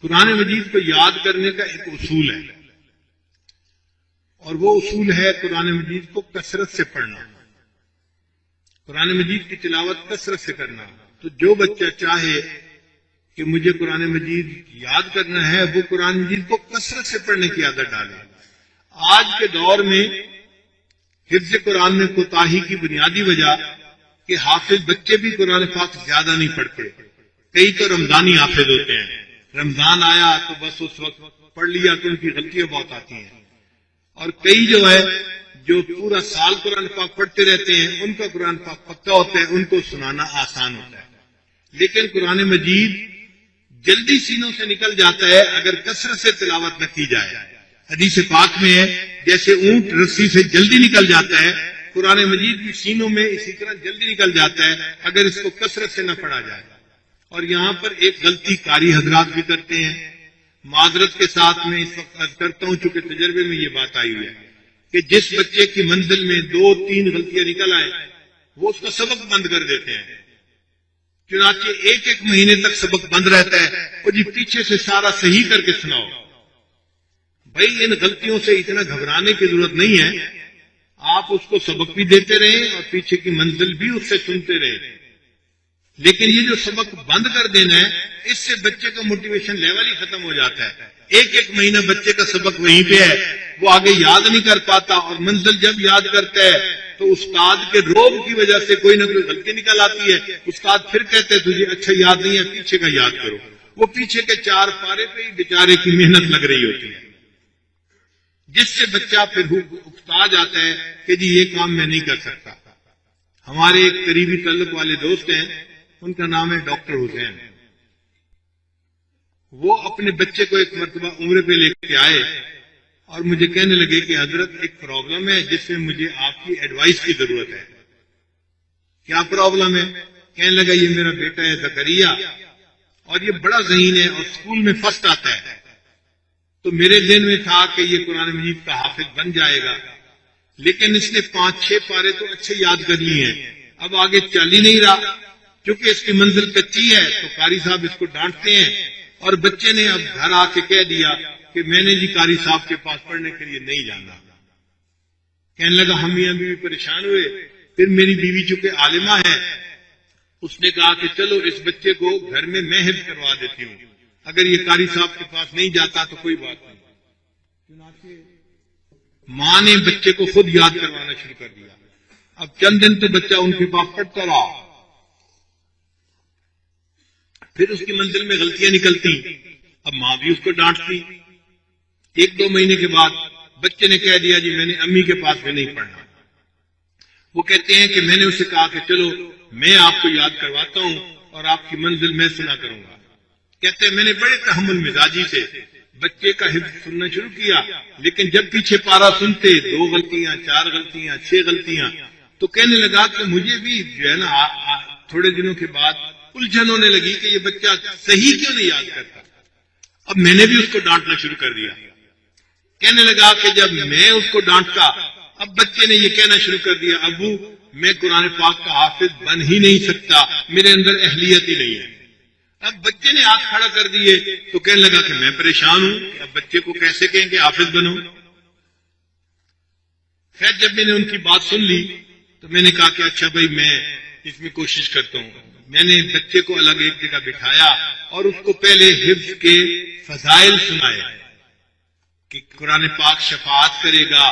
قرآن مجید کو یاد کرنے کا ایک اصول ہے، اور وہ اصول ہے قرآن مجید کو کثرت سے پڑھنا، قرآن مجید کی تلاوت کثرت سے کرنا۔ تو جو بچہ چاہے کہ مجھے قرآن مجید یاد کرنا ہے، وہ قرآن مجید کو کثرت سے پڑھنے کی عادت ڈالے۔ آج کے دور میں حفظ قرآن میں کوتاہی کی بنیادی وجہ کہ حافظ بچے بھی قرآن پاک زیادہ نہیں پڑھتے، کئی تو رمضانی حافظ ہوتے ہیں، رمضان آیا تو بس اس وقت پڑھ لیا تو ان کی غلطیاں بہت آتی ہیں، اور کئی جو ہے جو پورا سال قرآن پاک پڑھتے رہتے ہیں، ان کا قرآن پاک پکا ہوتا ہے، ان کو سنانا آسان ہوتا ہے۔ لیکن قرآن مجید جلدی سینوں سے نکل جاتا ہے اگر کثرت سے تلاوت نہ کی جائے۔ حدیث پاک میں ہے جیسے اونٹ رسی سے جلدی نکل جاتا ہے، قرآن مجید بھی سینوں میں اسی طرح جلدی نکل جاتا ہے اگر اس کو کثرت سے نہ پڑھا جائے۔ اور یہاں پر ایک غلطی قاری حضرات بھی کرتے ہیں، معذرت کے ساتھ میں اس وقت عرض کرتا ہوں چونکہ تجربے میں یہ بات آئی ہوئی ہے کہ جس بچے کی منزل میں 2-3 غلطیاں نکل آئے وہ اس کا سبق بند کر دیتے ہیں، چنانچہ ایک مہینے تک سبق بند رہتا ہے، اور جی پیچھے سے سارا صحیح کر کے سناؤ۔ بھائی ان غلطیوں سے اتنا گھبرانے کی ضرورت نہیں ہے، آپ اس کو سبق بھی دیتے رہیں اور پیچھے کی منزل بھی اس سے سنتے رہیں، لیکن یہ جو سبق بند کر دینا ہے اس سے بچے کا موٹیویشن لیول ہی ختم ہو جاتا ہے۔ ایک مہینہ بچے کا سبق وہیں پہ ہے، وہ آگے یاد نہیں کر پاتا، اور منزل جب یاد کرتا ہے تو استاد کے روب کی وجہ سے کوئی نہ کوئی غلطی نکل آتی ہے، استاد پھر کہتے ہیں تجھے اچھا یاد نہیں ہے، پیچھے کا یاد کرو۔ وہ پیچھے کے 4 پارے پہ ہی بیچارے کی محنت لگ رہی ہوتی ہے، جس سے بچہ پھر اکتا جاتا ہے کہ جی یہ کام میں نہیں کر سکتا۔ ہمارے ایک قریبی تعلق والے دوست ہیں، ان کا نام ہے ڈاکٹر حسین، وہ اپنے بچے کو ایک مرتبہ عمرے پہ لے کے آئے اور مجھے کہنے لگے کہ حضرت ایک پرابلم ہے جس میں مجھے آپ کی ایڈوائس کی ضرورت ہے۔ کیا پرابلم ہے؟ کہنے لگا یہ میرا بیٹا ہے زکریا، اور یہ بڑا ذہین ہے اور اسکول میں فرسٹ آتا ہے، تو میرے ذہن میں تھا کہ یہ قرآن مجید کا حافظ بن جائے گا، لیکن اس نے 5-6 پارے تو اچھے یاد کر لیے ہیں، اب آگے چل ہی نہیں رہا، کیونکہ اس کی منزل کچی ہے تو قاری صاحب اس کو ڈانٹتے ہیں، اور بچے نے اب گھر آ کے کہہ دیا کہ میں نے جی قاری صاحب کے پاس پڑھنے کے لیے نہیں جانا۔ کہنے لگا ہم میاں بیوی پریشان ہوئے، پھر میری بیوی چونکہ عالمہ ہے اس نے کہا کہ چلو اس بچے کو گھر میں حفظ کروا دیتی ہوں، اگر یہ قاری صاحب کے پاس نہیں جاتا تو کوئی بات نہیں۔ چنانچہ ماں نے بچے کو خود یاد کروانا شروع کر دیا۔ اب چند دن تو بچہ ان کے پاس پڑھتا رہا، پھر اس کی منزل میں غلطیاں نکلتی، اب ماں بھی اس کو ڈانٹتی۔ 1-2 مہینے کے بعد بچے نے کہہ دیا جی میں نے امی کے پاس بھی نہیں پڑھنا۔ وہ کہتے ہیں کہ میں نے اسے کہا کہ چلو میں آپ کو یاد کرواتا ہوں اور آپ کی منزل میں سنا کروں گا۔ کہتے ہیں میں نے بڑے تحمل مزاجی سے بچے کا حفظ سننا شروع کیا، لیکن جب پیچھے پارا سنتے 2 غلطیاں 4 غلطیاں 6 غلطیاں، تو کہنے لگا کہ مجھے بھی جو ہے نا تھوڑے دنوں کے بعد الجھن ہونے لگی کہ یہ بچہ صحیح کیوں نہیں یاد کرتا۔ اب میں نے بھی اس کو ڈانٹنا شروع کر دیا۔ کہنے لگا کہ جب میں اس کو ڈانٹتا اب بچے نے یہ کہنا شروع کر دیا ابو میں قرآن پاک کا حافظ بن ہی نہیں سکتا، میرے اندر اہلیت ہی نہیں ہے۔ اب بچے نے ہاتھ کھڑا کر دیے تو کہنے لگا کہ میں پریشان ہوں کہ اب بچے کو کیسے کہیں کہ حافظ بنو۔ خیر جب میں نے ان کی بات سن لی تو میں نے کہا کہ اچھا بھائی میں اس میں کوشش کرتا ہوں۔ میں نے بچے کو الگ ایک جگہ بٹھایا اور اس کو پہلے حفظ کے فضائل سنائے کہ قرآن پاک شفاعت کرے گا،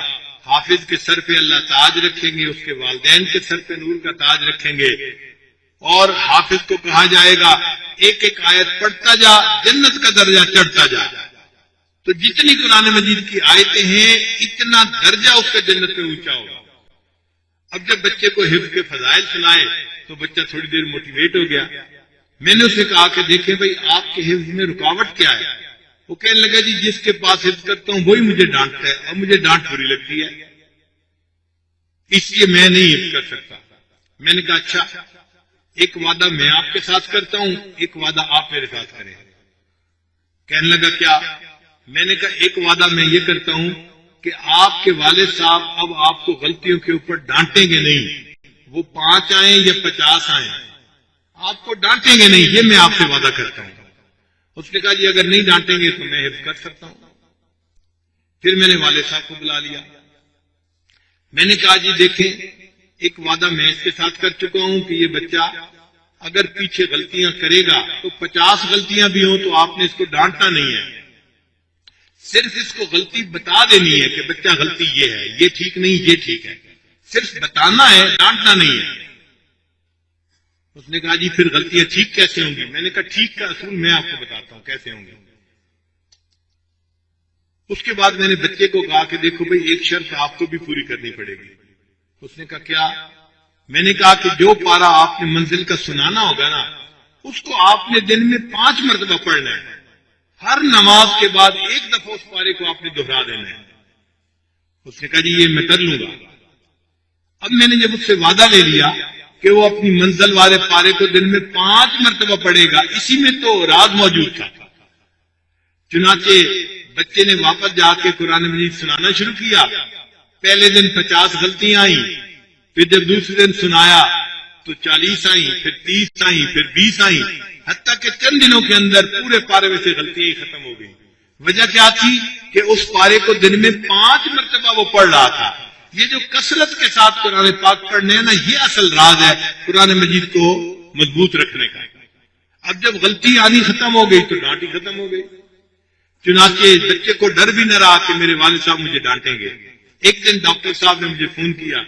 حافظ کے سر پہ اللہ تاج رکھیں گے، اس کے والدین کے سر پہ نور کا تاج رکھیں گے، اور حافظ کو کہا جائے گا ایک آیت پڑھتا جا جنت کا درجہ چڑھتا جا۔ تو جتنی قرآن مجید کی آیتیں ہیں اتنا درجہ اس کا جنت میں اونچا ہوگا۔ اب جب بچے کو حفظ کے فضائل سنائے تو بچہ تھوڑی دیر موٹیویٹ ہو گیا۔ میں نے اسے کہا کہ دیکھیں بھائی آپ کے حفظ میں رکاوٹ کیا ہے؟ وہ کہنے لگا جی جس کے پاس حفظ کرتا ہوں وہی مجھے ڈانٹتا ہے اور مجھے ڈانٹ بری لگتی ہے، اس لیے میں نہیں حفظ کر سکتا۔ میں نے کہا اچھا ایک وعدہ میں آپ کے ساتھ کرتا ہوں، ایک وعدہ آپ میرے ساتھ کریں۔ کہنے لگا کیا؟ میں نے کہا ایک وعدہ میں یہ کرتا ہوں کہ آپ کے والد صاحب اب آپ کو غلطیوں کے اوپر ڈانٹیں گے نہیں، وہ 5 آئیں یا 50 آئیں آپ کو ڈانٹیں گے نہیں، یہ میں آپ سے وعدہ کرتا ہوں۔ اس نے کہا جی اگر نہیں ڈانٹیں گے تو میں حفظ کر سکتا ہوں۔ پھر میں نے والد صاحب کو بلا لیا، میں نے کہا جی دیکھیں ایک وعدہ میں اس کے ساتھ کر چکا ہوں کہ یہ بچہ اگر پیچھے غلطیاں کرے گا تو 50 غلطیاں بھی ہوں تو آپ نے اس کو ڈانٹنا نہیں ہے، صرف اس کو غلطی بتا دینی ہے کہ بچہ غلطی یہ ہے، یہ ٹھیک نہیں، یہ ٹھیک ہے، صرف بتانا ہے، ڈانٹنا نہیں ہے۔ اس نے کہا جی پھر غلطیاں ٹھیک کیسے ہوں گی؟ میں نے کہا ٹھیک کا اصول میں آپ کو بتاتا ہوں کیسے ہوں گی۔ اس کے بعد میں نے بچے کو کہا کہ دیکھو بھئی ایک شرط آپ کو بھی پوری کرنی پڑے گی۔ اس نے کہا کیا؟ میں نے کہا کہ جو پارا آپ نے منزل کا سنانا ہوگا نا اس کو آپ نے دن میں 5 مرتبہ پڑھنا ہے، ہر نماز کے بعد ایک دفعہ اس پارے کو آپ نے دہرا دینا ہے۔ اس نے کہا جی یہ میں کر لوں گا۔ اب میں نے جب اس سے وعدہ لے لیا کہ وہ اپنی منزل والے پارے کو دن میں 5 مرتبہ پڑھے گا، اسی میں تو راز موجود تھا۔ چنانچہ بچے نے واپس جا کے قرآن مجید سنانا شروع کیا۔ پہلے دن 50 غلطیاں آئیں، پھر جب دوسرے دن سنایا تو 40 آئیں، پھر 30 آئیں، پھر 20 آئیں، حتیٰ کہ چند دنوں کے اندر پورے پارے میں سے غلطیاں ہی ختم ہو گئی۔ وجہ کیا تھی کہ اس پارے کو دن میں 5 مرتبہ وہ پڑھ رہا تھا۔ یہ جو کثرت کے ساتھ قرآن پاک پڑھنے ہیں نا، یہ اصل راز ہے قرآن مجید کو مضبوط رکھنے کا۔ اب جب غلطی آنی ختم ہو گئی تو ڈانٹ ہی ختم ہو گئی۔ چنانچہ بچے کو ڈر بھی نہ رہا کہ میرے والد صاحب مجھے ڈانٹیں گے۔ ایک دن ڈاکٹر صاحب نے مجھے فون کیا،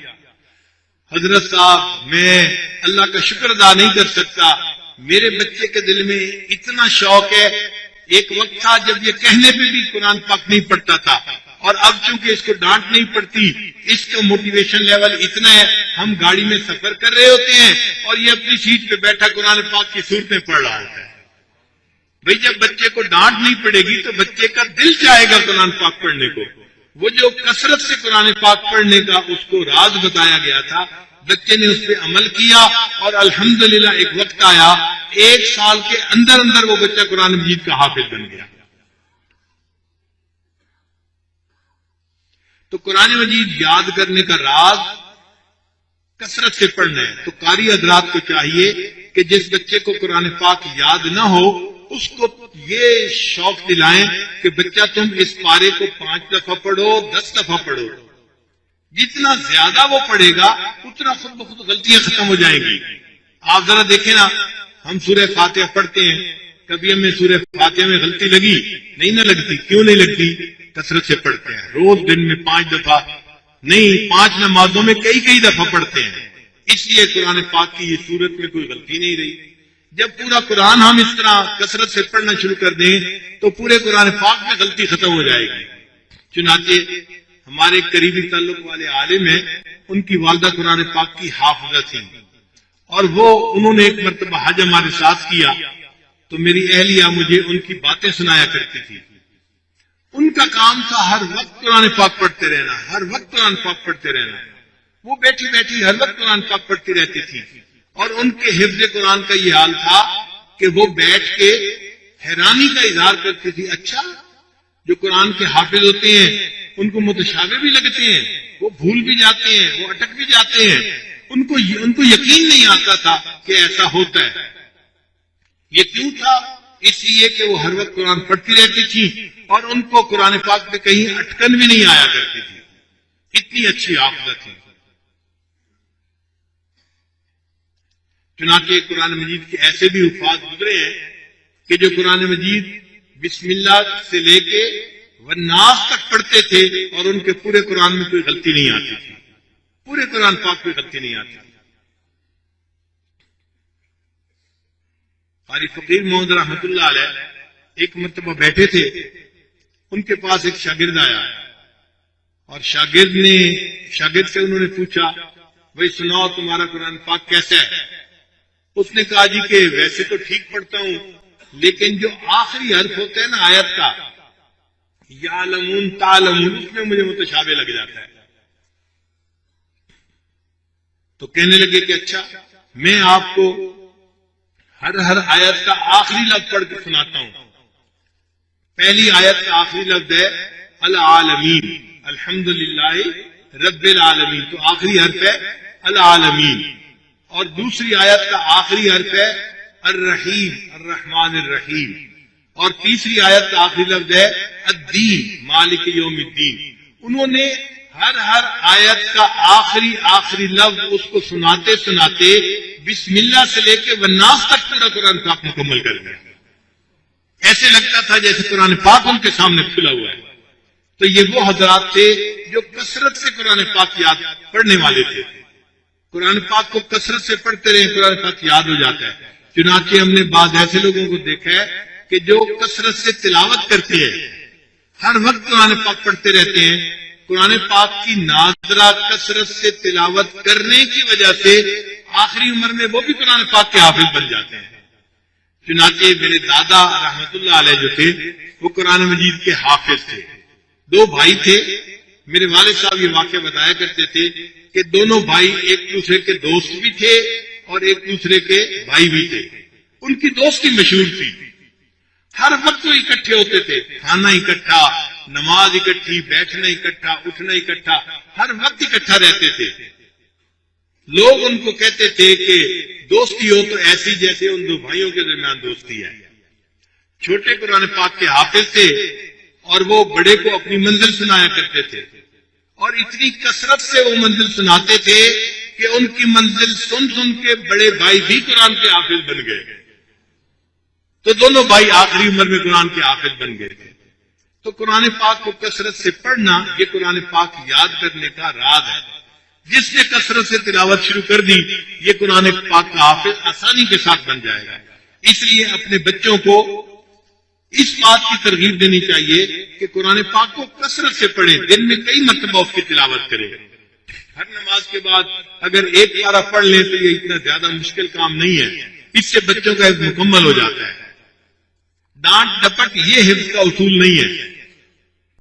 حضرت صاحب میں اللہ کا شکر ادا نہیں کر سکتا، میرے بچے کے دل میں اتنا شوق ہے، ایک وقت تھا جب یہ کہنے پہ بھی قرآن پاک نہیں پڑھتا تھا، اور اب چونکہ اس کو ڈانٹ نہیں پڑتی، اس کا موٹیویشن لیول اتنا ہے، ہم گاڑی میں سفر کر رہے ہوتے ہیں اور یہ اپنی سیٹ پہ بیٹھا قرآن پاک کی صورتیں پڑھ رہا ہوتا ہے۔ بھئی جب بچے کو ڈانٹ نہیں پڑے گی تو بچے کا دل چاہے گا قرآن پاک پڑھنے کو۔ وہ جو کثرت سے قرآن پاک پڑھنے کا اس کو راز بتایا گیا تھا، بچے نے اس پہ عمل کیا، اور الحمدللہ ایک وقت آیا 1 سال کے اندر اندر وہ بچہ قرآن مجید کا حافظ بن گیا۔ تو قرآن مجید یاد کرنے کا راز کثرت سے پڑھنا ہے۔ تو قاری حضرات کو چاہیے کہ جس بچے کو قرآن پاک یاد نہ ہو اس کو یہ شوق دلائیں کہ بچہ تم اس پارے کو 5 دفعہ پڑھو، 10 دفعہ پڑھو۔ جتنا زیادہ وہ پڑھے گا اتنا خود بخود غلطیاں ختم ہو جائیں گی۔ آپ ذرا دیکھیں نا، ہم سورہ فاتحہ پڑھتے ہیں، کبھی ہمیں سورہ فاتحہ میں غلطی لگی؟ نہیں نہ لگتی۔ کیوں نہیں لگتی؟ کثرت سے پڑھتے ہیں، روز دن میں 5 دفعہ نہیں، 5 نمازوں میں کئی دفعہ پڑھتے ہیں، اس لیے قرآن پاک کی یہ صورت میں کوئی غلطی نہیں رہی۔ جب پورا قرآن ہم اس طرح کثرت سے پڑھنا شروع کر دیں تو پورے قرآن پاک میں غلطی ختم ہو جائے گی۔ چنانچہ ہمارے قریبی تعلق والے عالم ہیں، ان کی والدہ قرآن پاک کی حافظہ تھی، اور وہ انہوں نے ایک مرتبہ حج ہمارے ساتھ کیا تو میری اہلیہ مجھے ان کی باتیں سنایا کرتی تھی۔ ان کا کام تھا ہر وقت قرآن پاک پڑھتے رہنا، ہر وقت قرآن پاک پڑھتے رہنا۔ وہ بیٹھی بیٹھی ہر وقت قرآن پاک پڑھتی رہتی تھی، اور ان کے حفظ قرآن کا یہ حال تھا کہ وہ بیٹھ کے حیرانی کا اظہار کرتی تھی، اچھا جو قرآن کے حافظ ہوتے ہیں ان کو متشابہ بھی لگتے ہیں، وہ بھول بھی جاتے ہیں، وہ اٹک بھی جاتے ہیں، ان کو یقین نہیں آتا تھا کہ ایسا ہوتا ہے۔ یہ کیوں تھا؟ اس لیے کہ وہ ہر وقت قرآن پڑھتی رہتی تھی اور ان کو قرآن پاک میں کہیں اٹکن بھی نہیں آیا کرتی تھی، اتنی اچھی حافظہ تھی۔ چنانچہ قرآن مجید کے ایسے بھی الفاظ گزرے ہیں کہ جو قرآن مجید بسم اللہ سے لے کے والناس تک پڑھتے تھے اور ان کے پورے قرآن میں کوئی غلطی نہیں آتی تھی، پورے قرآن پاک میں غلطی نہیں آتی تھی۔ قاری فقیر محمد رحمت اللہ علیہ ایک مرتبہ بیٹھے تھے، ان کے پاس ایک شاگرد آیا اور شاگرد سے انہوں نے پوچھا، بھائی سناؤ تمہارا قرآن پاک کیسا ہے؟ اس نے کہا جی کہ ویسے تو ٹھیک پڑھتا ہوں، لیکن جو آخری حرف ہوتا ہے نا آیت کا، یعلمون تعلمون، اس میں مجھے متشابہ لگ جاتا ہے۔ تو کہنے لگے کہ اچھا میں آپ کو ہر آیت کا آخری لفظ پڑھ کے سناتا ہوں۔ پہلی آیت کا آخری لفظ ہے العالمین، الحمدللہ رب العالمین، تو آخری حرف ہے العالمین، اور دوسری آیت کا آخری حرف ہے الرحیم، الرحمن الرحیم، اور تیسری آیت کا آخری لفظ ہے الدین مالک یوم الدین. انہوں نے ہر آیت کا آخری لفظ اس کو سناتے سناتے بسم اللہ سے لے کے والناس تک پورا قرآن پاک مکمل کر دیا. ایسے لگتا تھا جیسے قرآن پاک ان کے سامنے کھلا ہوا ہے. تو یہ وہ حضرات تھے جو کثرت سے قرآن پاک یاد پڑھنے والے تھے. قرآن پاک کو کثرت سے پڑھتے رہے قرآن پاک یاد ہو جاتا ہے. چنانچہ ہم نے بعض ایسے لوگوں کو دیکھا ہے کہ جو کثرت سے تلاوت کرتے ہیں، ہر وقت قرآن پاک پڑھتے رہتے ہیں. قرآن پاک کی نادرہ کثرت سے تلاوت کرنے کی وجہ سے آخری عمر میں وہ بھی قرآن پاک کے حافظ بن جاتے ہیں. چنانچہ میرے دادا رحمت اللہ علیہ جو تھے وہ قرآن مجید کے حافظ تھے. 2 بھائی تھے. میرے والد صاحب یہ واقعہ بتایا کرتے تھے کہ دونوں بھائی ایک دوسرے کے دوست بھی تھے اور ایک دوسرے کے بھائی بھی تھے. ان کی دوستی مشہور تھی. ہر وقت وہ اکٹھے ہوتے تھے، کھانا اکٹھا، نماز اکٹھی، بیٹھنا اکٹھا، اٹھنا اکٹھا، ہر وقت اکٹھا رہتے تھے. لوگ ان کو کہتے تھے کہ دوستی ہو تو ایسی جیسے ان 2 بھائیوں کے درمیان دوستی ہے. چھوٹے قرآن پاک کے حافظ تھے اور وہ بڑے کو اپنی منزل سنایا کرتے تھے، اور اتنی کثرت سے وہ منزل سناتے تھے کہ ان کی منزل سن سن کے بڑے بھائی بھی قرآن کے حافظ بن گئے. تو دونوں بھائی آخری عمر میں قرآن کے حافظ بن گئے تھے. تو قرآن پاک کو کثرت سے پڑھنا یہ قرآن پاک یاد کرنے کا راز ہے. جس نے کثرت سے تلاوت شروع کر دی یہ قرآن پاک کا حافظ آسانی کے ساتھ بن جائے گا. اس لیے اپنے بچوں کو اس بات کی ترغیب دینی چاہیے کہ قرآن پاک کو کثرت سے پڑھیں، دن میں کئی مرتبہ اس کی تلاوت کریں. ہر نماز کے بعد اگر ایک پارہ پڑھ لیں تو یہ اتنا زیادہ مشکل کام نہیں ہے. اس سے بچوں کا حفظ مکمل ہو جاتا ہے. ڈانٹ ڈپٹ یہ حفظ کا اصول نہیں ہے.